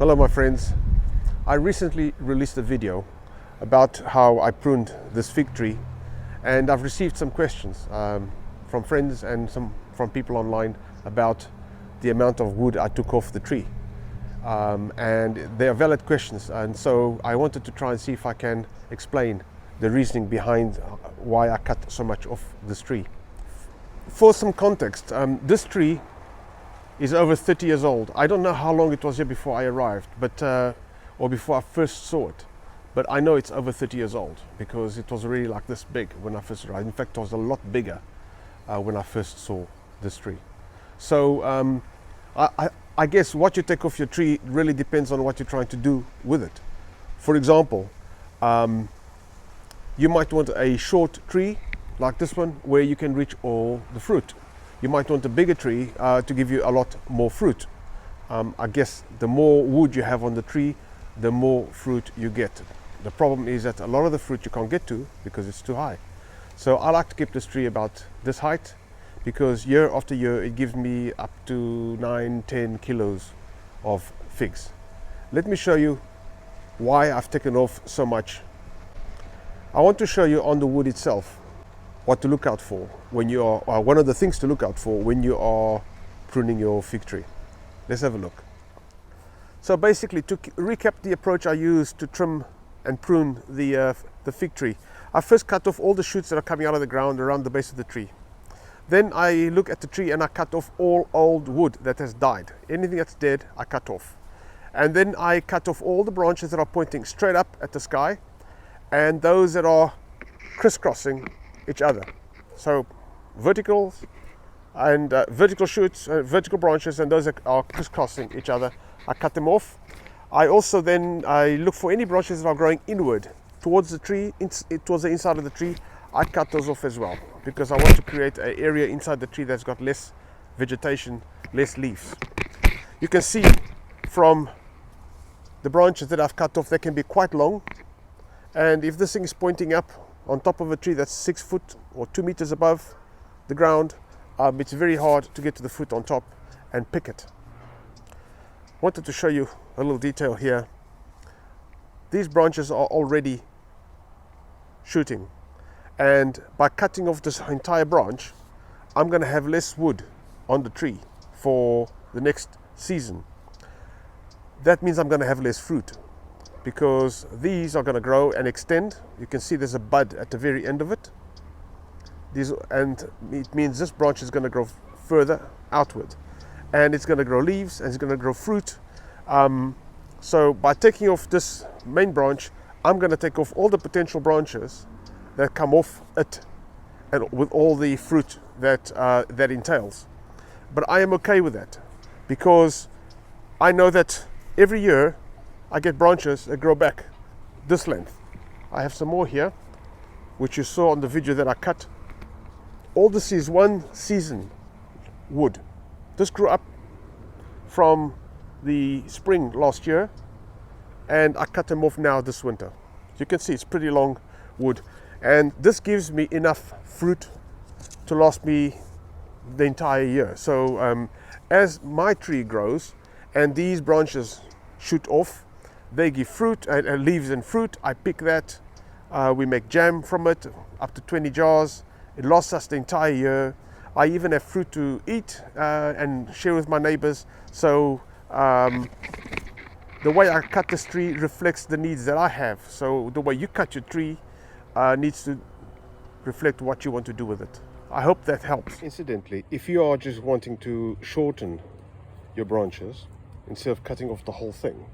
Hello my friends, I recently released a video about how I pruned this fig tree, and I've received some questions from friends and some from people online about the amount of wood I took off the tree, and they are valid questions, and so I wanted to try and see if I can explain the reasoning behind why I cut so much off this tree. For some context, this tree is over 30 years old. I don't know how long it was here before I arrived, but or before I first saw it, but I know it's over 30 years old because it was really like this big when I first arrived. In fact, it was a lot bigger when I first saw this tree. So I guess what you take off your tree really depends on what you're trying to do with it. For example, you might want a short tree like this one where you can reach all the fruit. You might want a bigger tree to give you a lot more fruit. I guess the more wood you have on the tree, the more fruit you get. The problem is that a lot of the fruit you can't get to because it's too high. So I like to keep this tree about this height because year after year it gives me up to 9-10 kilos of figs. Let me show you why I've taken off so much. I want to show you on the wood itself what to look out for when you are, one of the things to look out for when you are pruning your fig tree. Let's have a look. So basically, to recap the approach I used to trim and prune the fig tree, I first cut off all the shoots that are coming out of the ground around the base of the tree. Then I look at the tree and I cut off all old wood that has died. Anything that's dead, I cut off. And then I cut off all the branches that are pointing straight up at the sky and those that are crisscrossing each other. So verticals and vertical shoots, vertical branches, and those that are crisscrossing each other, I cut them off. I also then look for any branches that are growing inward towards the tree, towards the inside of the tree. I cut those off as well because I want to create an area inside the tree that's got less vegetation, less leaves. You can see from the branches that I've cut off, they can be quite long, and if this thing is pointing up on top of a tree that's 6 foot or 2 meters above the ground, it's very hard to get to the foot on top and pick it. Wanted to show you a little detail here. These branches are already shooting, and by cutting off this entire branch, I'm going to have less wood on the tree for the next season. That means I'm going to have less fruit, because these are going to grow and extend. You can see there's a bud at the very end of it. And it means this branch is going to grow further outward, and it's going to grow leaves and it's going to grow fruit. So by taking off this main branch, I'm going to take off all the potential branches that come off it, and with all the fruit that that entails. But I am okay with that because I know that every year I get branches that grow back this length. I have some more here, which you saw on the video that I cut. All this is one season wood. This grew up from the spring last year, and I cut them off now this winter. You can see it's pretty long wood, and this gives me enough fruit to last me the entire year. So as my tree grows and these branches shoot off, they give fruit and leaves and fruit. I pick that. We make jam from it, up to 20 jars. It lasts us the entire year. I even have fruit to eat and share with my neighbors. So the way I cut this tree reflects the needs that I have. So the way you cut your tree needs to reflect what you want to do with it. I hope that helps. Incidentally, if you are just wanting to shorten your branches instead of cutting off the whole thing,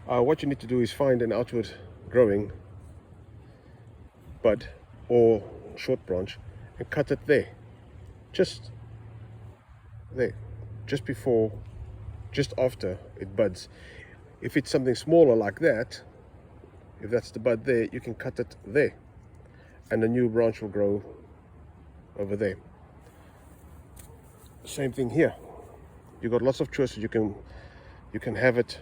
what you need to do is find an outward growing bud or short branch and cut it there, just before, just after it buds. If it's something smaller like that, if that's the bud there, you can cut it there and a new branch will grow over there. Same thing here. You've got lots of choices. You can have it.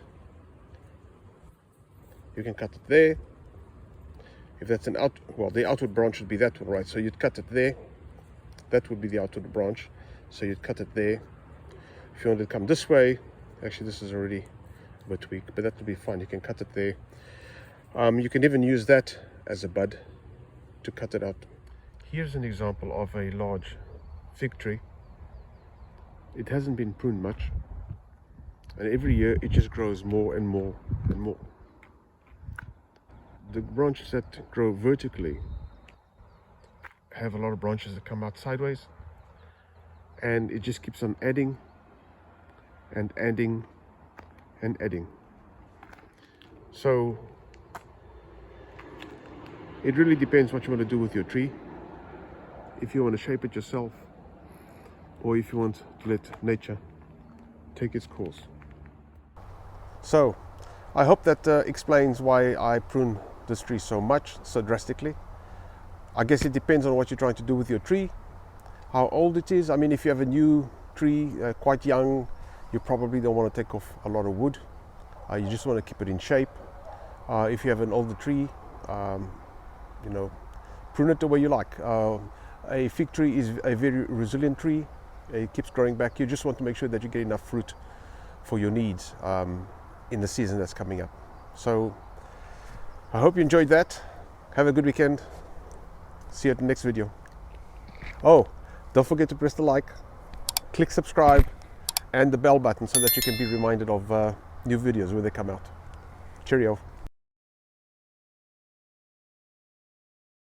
You can cut it there. If that's an the outward branch would be that one, right? So you'd cut it there. That would be the outward branch. So you'd cut it there. If you want to come this way, actually this is already of a twig, but that will be fine. You can cut it there. You can even use that as a bud to cut it out. Here's an example of a large fig tree. It hasn't been pruned much, and every year it just grows more and more and more. The branches that grow vertically have a lot of branches that come out sideways, and it just keeps on adding and adding and adding. So it really depends what you want to do with your tree. If you want to shape it yourself, or if you want to let nature take its course. So I hope that explains why I prune this tree so much, so drastically. I guess it depends on what you're trying to do with your tree, how old it is. I mean, if you have a new tree, quite young, you probably don't want to take off a lot of wood. You just want to keep it in shape. If you have an older tree, you know, prune it the way you like. A fig tree is a very resilient tree. It keeps growing back. You just want to make sure that you get enough fruit for your needs in the season that's coming up. So I hope you enjoyed that. Have a good weekend. See you at the next video. Oh, don't forget to press the like, click subscribe and the bell button so that you can be reminded of new videos when they come out. Cheerio.